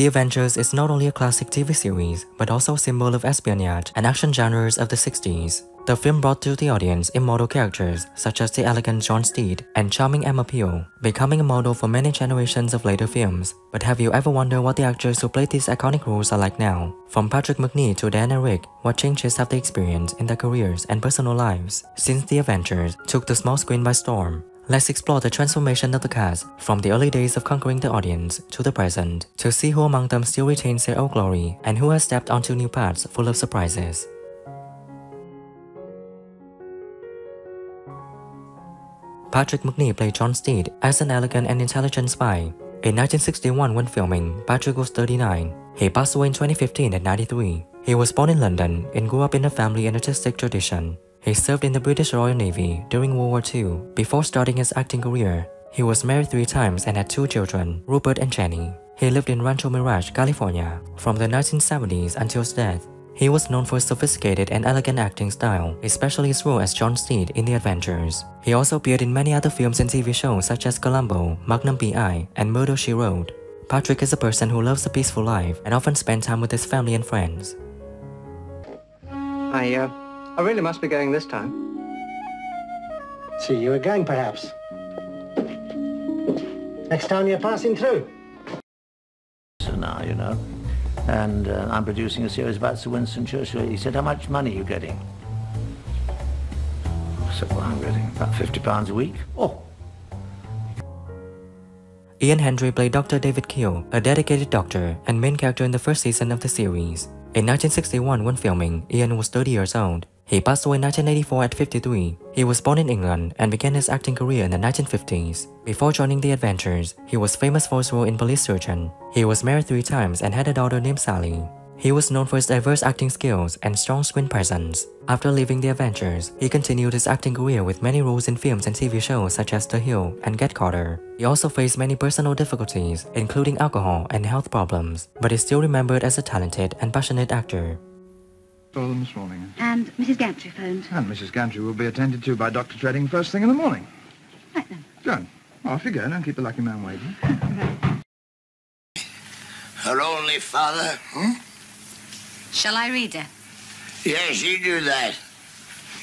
The Avengers is not only a classic TV series, but also a symbol of espionage and action genres of the 60s. The film brought to the audience immortal characters such as the elegant John Steed and charming Emma Peel, becoming a model for many generations of later films. But have you ever wondered what the actors who played these iconic roles are like now? From Patrick Macnee to Dan and Rigg, what changes have they experienced in their careers and personal lives since The Avengers took the small screen by storm? Let's explore the transformation of the cast from the early days of conquering the audience to the present, to see who among them still retains their old glory and who has stepped onto new paths full of surprises. Patrick Macnee played John Steed as an elegant and intelligent spy. In 1961, when filming, Patrick was 39. He passed away in 2015 at 93. He was born in London and grew up in a family and artistic tradition. He served in the British Royal Navy during World War II before starting his acting career. He was married 3 times and had 2 children, Rupert and Jenny. He lived in Rancho Mirage, California, from the 1970s until his death. He was known for his sophisticated and elegant acting style, especially his role as John Steed in The Avengers. He also appeared in many other films and TV shows such as Columbo, Magnum P.I., and Murder, She Wrote. Patrick is a person who loves a peaceful life and often spends time with his family and friends. I really must be going this time. See you again, perhaps. Next time you're passing through. So now, you know. And I'm producing a series about Sir Winston Churchill. He said, how much money are you getting? I said, well, I'm getting about £50 a week. Oh. Ian Hendry played Dr. David Keel, a dedicated doctor and main character in the first season of the series. In 1961, when filming, Ian was 30 years old. He passed away in 1984 at 53. He was born in England and began his acting career in the 1950s. Before joining The Avengers, he was famous for his role in Police Surgeon. He was married 3 times and had a daughter named Sally. He was known for his diverse acting skills and strong screen presence. After leaving The Avengers, he continued his acting career with many roles in films and TV shows such as The Hill and Get Carter. He also faced many personal difficulties, including alcohol and health problems, but is still remembered as a talented and passionate actor. Saw them this morning. And Mrs. Gantry phoned. And Mrs. Gantry will be attended to by Dr. Treading first thing in the morning. Right then. John, off you go. Don't keep the lucky man waiting. Right. Her only father, Shall I read her? Yes, you do that.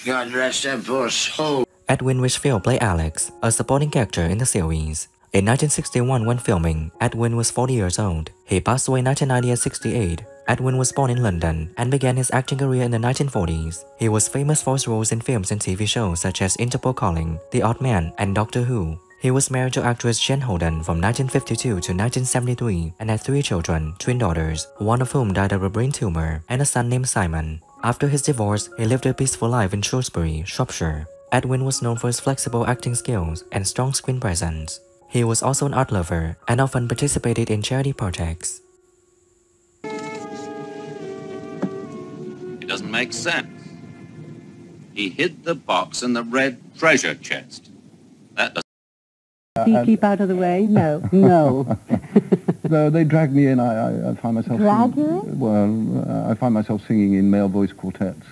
God rest her poor soul. Edwin Wishfield played Alex, a supporting character in the series. In 1961, when filming, Edwin was 40 years old. He passed away in 1990 at 68. Edwin was born in London and began his acting career in the 1940s. He was famous for his roles in films and TV shows such as Interpol Calling, The Odd Man, and Doctor Who. He was married to actress Jane Holden from 1952 to 1973 and had 3 children, twin daughters, one of whom died of a brain tumor, and a son named Simon. After his divorce, he lived a peaceful life in Shrewsbury, Shropshire. Edwin was known for his flexible acting skills and strong screen presence. He was also an art lover and often participated in charity projects. It doesn't make sense. He hid the box in the red treasure chest. That doesn't... Do you keep out of the way? No. No. No, they drag me in. I find myself... Drag you in? Well, I find myself singing in male voice quartets.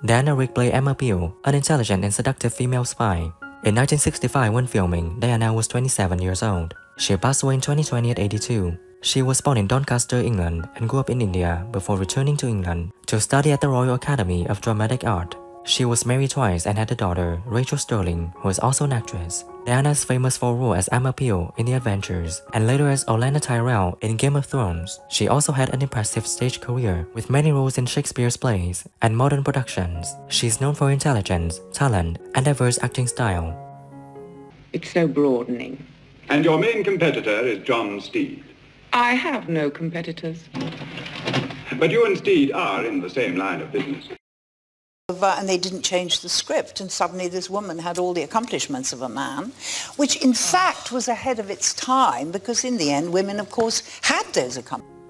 Diana Rigg played Emma Peel, an intelligent and seductive female spy. In 1965, when filming, Diana was 27 years old. She passed away in 2020 at 82. She was born in Doncaster, England, and grew up in India before returning to England to study at the Royal Academy of Dramatic Art. She was married twice and had a daughter, Rachel Sterling, who is also an actress. Diana is famous for her role as Emma Peel in The Avengers and later as Olenna Tyrell in Game of Thrones. She also had an impressive stage career with many roles in Shakespeare's plays and modern productions. She is known for her intelligence, talent, and diverse acting style. It's so broadening. And your main competitor is John Steed. I have no competitors. But you and Steed are in the same line of business. And they didn't change the script, and suddenly this woman had all the accomplishments of a man, which in fact was ahead of its time, because in the end women, of course, had those accomplishments.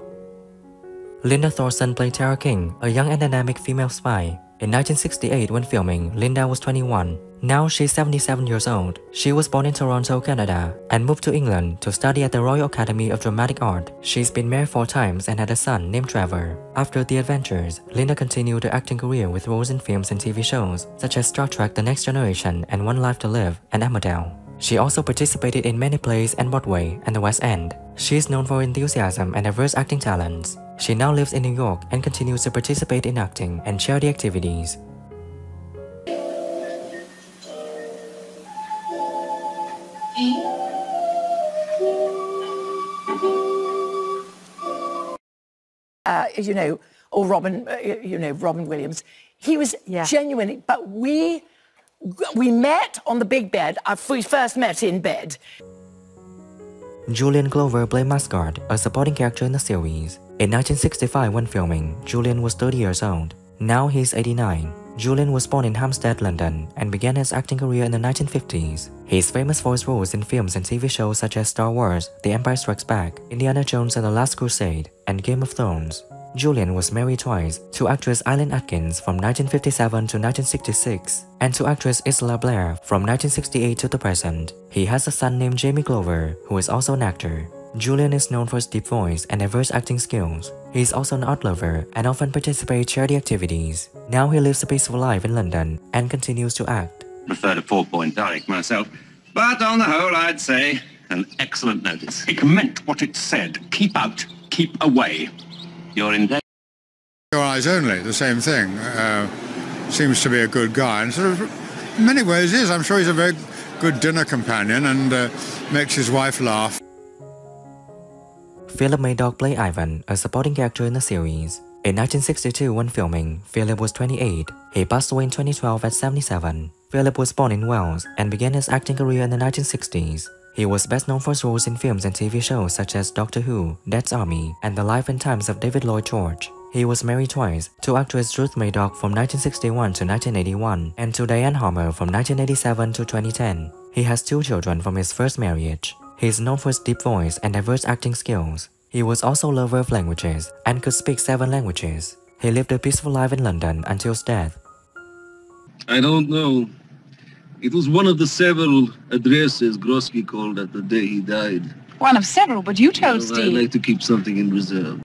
Linda Thorson played Tara King, a young and dynamic female spy. In 1968, when filming, Linda was 21. Now she's 77 years old. She was born in Toronto, Canada, and moved to England to study at the Royal Academy of Dramatic Art. She's been married 4 times and had a son named Trevor. After The Avengers, Linda continued her acting career with roles in films and TV shows, such as Star Trek The Next Generation and One Life to Live and Emmerdale. She also participated in many plays and Broadway and the West End. She is known for enthusiasm and diverse acting talents. She now lives in New York and continues to participate in acting and charity activities. Or Robin, Robin Williams. He was genuinely, but we met on the big bed. We first met in bed. Julian Clover played Mascot, a supporting character in the series. In 1965, when filming, Julian was 30 years old. Now he's 89. Julian was born in Hampstead, London, and began his acting career in the 1950s. He is famous for his roles in films and TV shows such as Star Wars, The Empire Strikes Back, Indiana Jones and the Last Crusade, and Game of Thrones. Julian was married twice, to actress Eileen Atkins from 1957 to 1966, and to actress Isla Blair from 1968 to the present. He has a son named Jamie Clover, who is also an actor. Julian is known for his deep voice and diverse acting skills. He is also an art lover and often participates in charity activities. Now he lives a peaceful life in London and continues to act. Prefer to 4-point direct myself, but on the whole I'd say an excellent notice. It meant what it said. Keep out, keep away. You're in danger. Your eyes only, the same thing. Seems to be a good guy, and sort of, in many ways is. I'm sure he's a very good dinner companion and makes his wife laugh. Philip Murdoch played Ivan, a supporting character in the series. In 1962, when filming, Philip was 28. He passed away in 2012 at 77. Philip was born in Wales and began his acting career in the 1960s. He was best known for his roles in films and TV shows such as Doctor Who, Dad's Army, and The Life and Times of David Lloyd George. He was married twice, to actress Ruth Murdoch from 1961 to 1981, and to Diane Harmer from 1987 to 2010. He has 2 children from his first marriage. He is known for his deep voice and diverse acting skills. He was also a lover of languages and could speak 7 languages. He lived a peaceful life in London until his death. I don't know. It was one of the several addresses Grosky called at the day he died. One of several, but you told Steve. I like to keep something in reserve.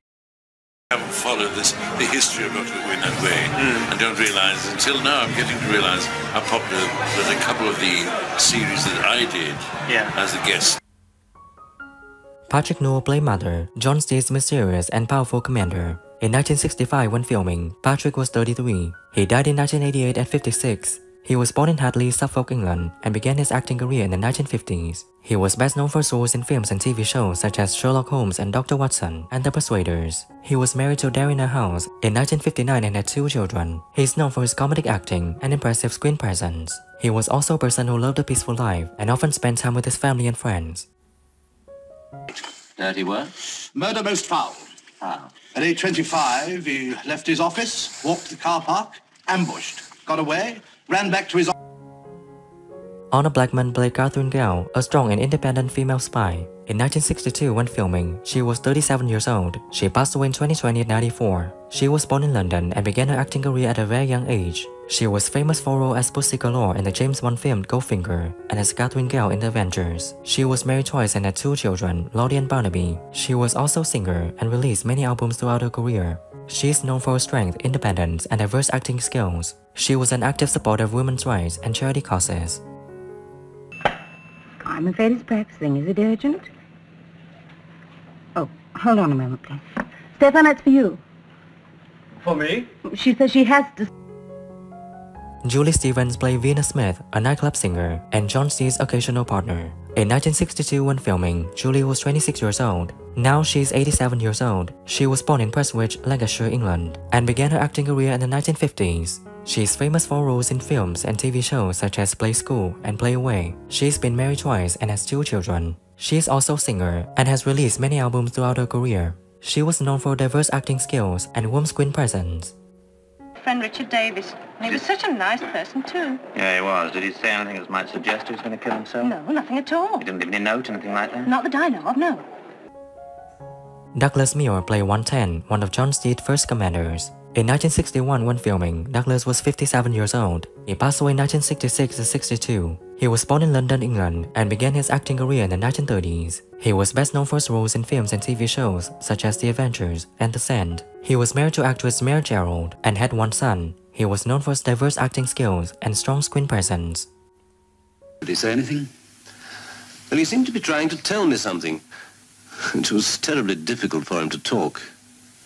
I haven't followed the history of Dr. Who in that way, and don't realise, until now I'm getting to realise how popular there's a couple of the series that I did as a guest. Patrick Newell played Mother, John Steed's mysterious and powerful commander. In 1965, when filming, Patrick was 33. He died in 1988 at 56. He was born in Hadley, Suffolk, England, and began his acting career in the 1950s. He was best known for his roles in films and TV shows such as Sherlock Holmes and Dr. Watson, and The Persuaders. He was married to Darina House in 1959 and had 2 children. He is known for his comedic acting and impressive screen presence. He was also a person who lived a peaceful life and often spent time with his family and friends. Dirty work? Murder most foul. How? At 8:25, he left his office, walked the car park, ambushed, got away, ran back to his office. Anna Blackman played Cathy Gale, a strong and independent female spy. In 1962, when filming, she was 37 years old. She passed away in 2020 at 94. She was born in London and began her acting career at a very young age. She was famous for her role as Pussy Galore in the James Bond film Goldfinger and as Cathy Gale in The Avengers. She was married twice and had 2 children, Lottie and Barnaby. She was also a singer and released many albums throughout her career. She is known for her strength, independence, and diverse acting skills. She was an active supporter of women's rights and charity causes. I'm afraid it's practicing. Is it urgent? Oh, hold on a moment, please. Stefan, that's for you. For me? She says she has to... Julie Stevens played Venus Smith, a nightclub singer, and John Steed's occasional partner. In 1962, when filming, Julie was 26 years old. Now she is 87 years old. She was born in Prestwich, Lancashire, England, and began her acting career in the 1950s. She is famous for roles in films and TV shows such as Play School and Play Away. She's been married twice and has 2 children. She is also a singer and has released many albums throughout her career. She was known for diverse acting skills and warm screen presence. Friend Richard Davis. He was such a nice person too. Yeah, he was. Did he say anything that might suggest he was going to kill himself? No, nothing at all. He didn't leave any note, anything like that? Not that I know of, no. Douglas Muir played 110, one of John Steed's first commanders. In 1961, when filming, Douglas was 57 years old. He passed away in 1966 at 62. He was born in London, England, and began his acting career in the 1930s. He was best known for his roles in films and TV shows such as The Avengers and The Sand. He was married to actress Mary Gerald and had 1 son. He was known for his diverse acting skills and strong screen presence. Did he say anything? And he seemed to be trying to tell me something. It was terribly difficult for him to talk.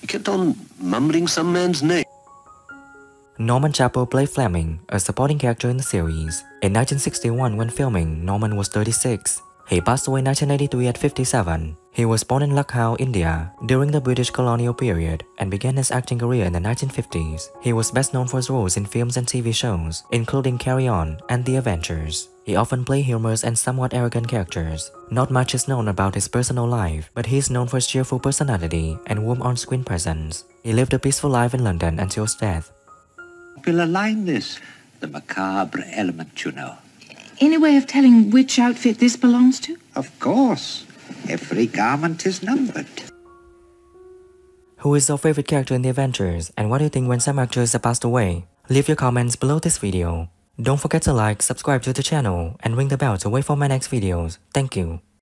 He kept on mumbling some man's name. Norman Chapo played Fleming, a supporting character in the series. In 1961, when filming, Norman was 36. He passed away in 1983 at 57. He was born in Lucknow, India, during the British colonial period and began his acting career in the 1950s. He was best known for his roles in films and TV shows, including Carry On and The Avengers. He often played humorous and somewhat arrogant characters. Not much is known about his personal life, but he is known for his cheerful personality and warm on-screen presence. He lived a peaceful life in London until his death. We'll align this, the macabre element, you know. Any way of telling which outfit this belongs to? Of course. Every garment is numbered. Who is your favorite character in The Avengers, and what do you think when some actors have passed away? Leave your comments below this video. Don't forget to like, subscribe to the channel, and ring the bell to wait for my next videos. Thank you.